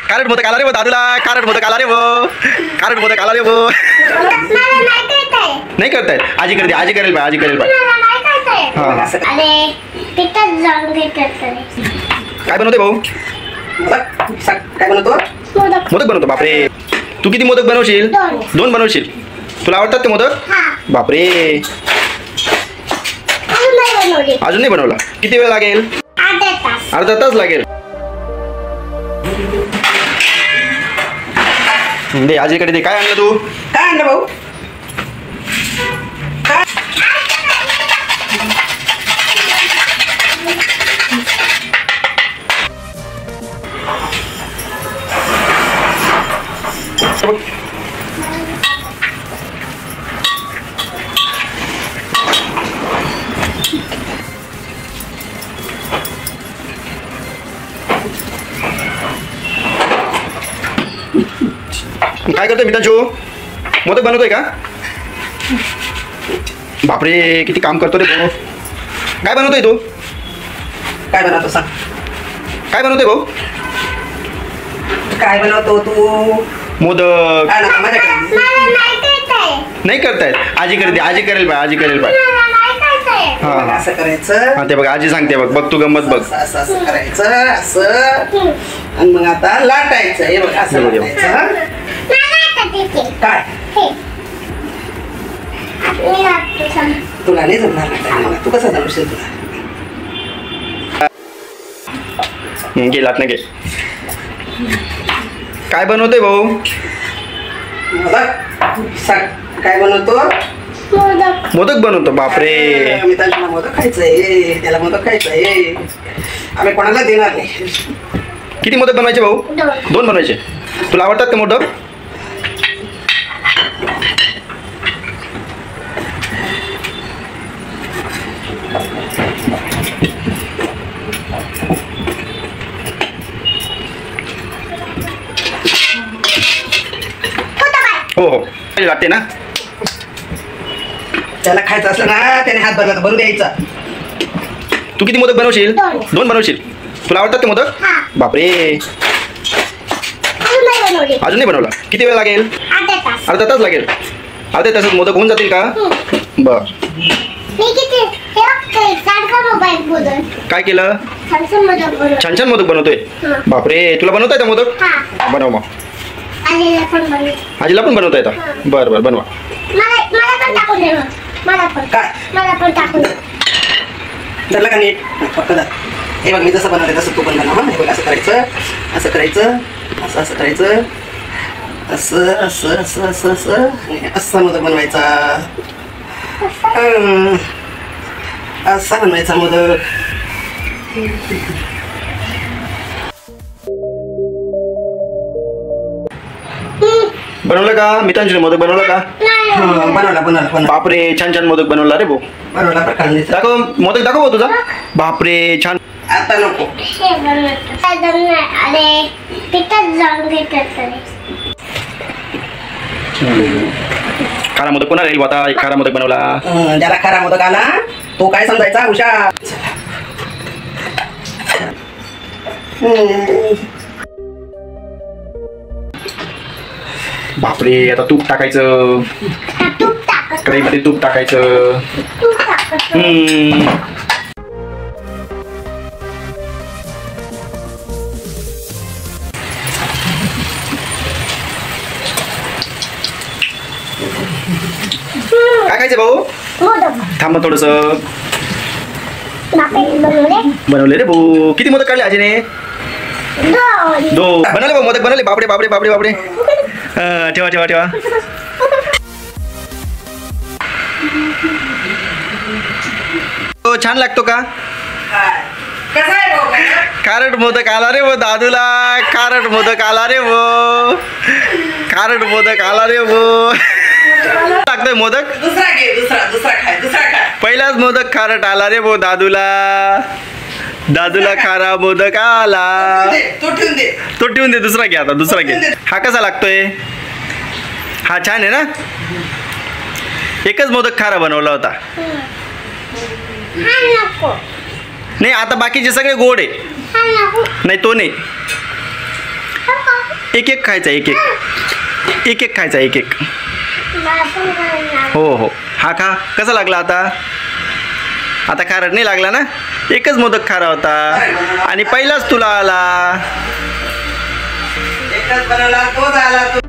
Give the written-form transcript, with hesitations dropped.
खारट मोदक आला रे वो दादूला, खारट मोदक आला रे वो, खारट मोदक आला रे वो. नाही करतायत. आजी करते, आजी करेल बाय, आजी करेल बाय. काय बनवते भाऊ? काय बनवतो? मोदक बनवतो. बापरे, तू किती मोदक बनवशील? 2 बनवशील. तुला आवडतात ते मोदक? बापरे, अजून नाही बनवला. किती वेळ लागेल? अर्धा तास लागेल. दे आजीकडे दे. काय आणलं तू? काय आणलं भाऊ? काय करतोय मितांशू? मोदक बनवतोय का? बापरे, किती काम करतो रे भाऊ. काय बनवतोय तू? काय बनवतो सांग? काय बनवतोय भाऊ? काय बनवतो तू? मोदक. माझ्याकडे नाही करतायत. आजी करते, आजी करेल बाय, आजी करेल बाय. असं करायचं. हा ते बघ, आजी सांगते बघ. बघ तू गंमत बघ. असं असं करायचं असं. आणि मग आता लाटायचं. हे बघ असं लाटायचं. काय तुला नाही जमणार लाटायला. तू कसं जमशील? तुला गेलात ना गे. काय बनवतोय भाऊ? मोदक. सांग काय बनवतो? मोदक बनवतो. बापरे, मित्रांना मोदक खायचंय. त्याला मोदक खायचंय. आम्ही कोणाला देणार नाही. किती मोदक बनवायचे भाऊ? 2 बनवायचे. तुला आवडतात का मोदक? हो हो, लागते ना. त्याला खायचं असलं ना त्याने हात भरू द्यायचा. तू किती मोदक बनवशील? 2 बनवशील. तुला आवडतात ते मोदक? बापरे, अजून नाही बनवला. किती वेळ लागेल? अर्धा तास लागेल. अर्ध्या तासात मोदक होऊन जातील का? बर. काय केलं? छान छान मोदक बनवतोय. बापरे, तुला बनवता येतं मोदक? बनव मग. आजीला पण बनवता येतं? बर बर, बनवा. धरलं का नीट? फक्त धर. हे बघ मी जसं बनवते तसं तू पण बनव. हे बघ असं करायचं, असं करायचं, असं असं करायचं, असं असं असं असं असं असं मोदक बनवायचा. असा बनवायचा मोदक. बनवलं का मित्रांचे मोदक? बनवलं का? बनवला बनवला. बापरे, छान छान मोदक बनवला रे भाऊ. बनवला प्रकार. दाखव मोदक, दाखव भाऊ तुझा. बापरे, छान. आता नको. खारा मोदक कोणा राहील आता? खारा मोदक बनवला. ज्याला खारा मोदक आला तो काय समजायचा? हुशार. बापरे, आता तूप टाकायचं. कढईमध्ये तूप टाकायचं. काय खायचं भाऊ? थांब थोडस. बनवले रे भाऊ. किती मोदक काढले आजीने? 2 बनवले भाऊ मोदक बनवले. बापरे बापरे बापरे बापरे. ठेवा ठेवा ठेवा. छान लागतो का? खारट मोदक आला रे वो दादूला. खारट मोदक आला रे वो. खारट मोदक आला रे वो. लागतोय मोदक? दुसरा घे. दुसरा खाय. दुसरा खाय. पहिलाच मोदक खारट आला रे वो दादूला. दादूला खारा मोदक आला. तो ठेवून दे. दुसरा घे आता. दुसरा घे. हा कसा लागतोय? हा छान आहे ना. एकच मोदक खारा बनवला होता. नाही आता बाकीचे सगळे गोड आहे. नाही तो नाही. एक एक खायचा, एक एक एक एक खायचा, एक एक. हो हो, हा खा. कसा लागला आता? आता खारट नाही लागला ना? एकच मोदक खारा होता आणि पहिलाच तुला आला. एकच बनवला, तोच आला.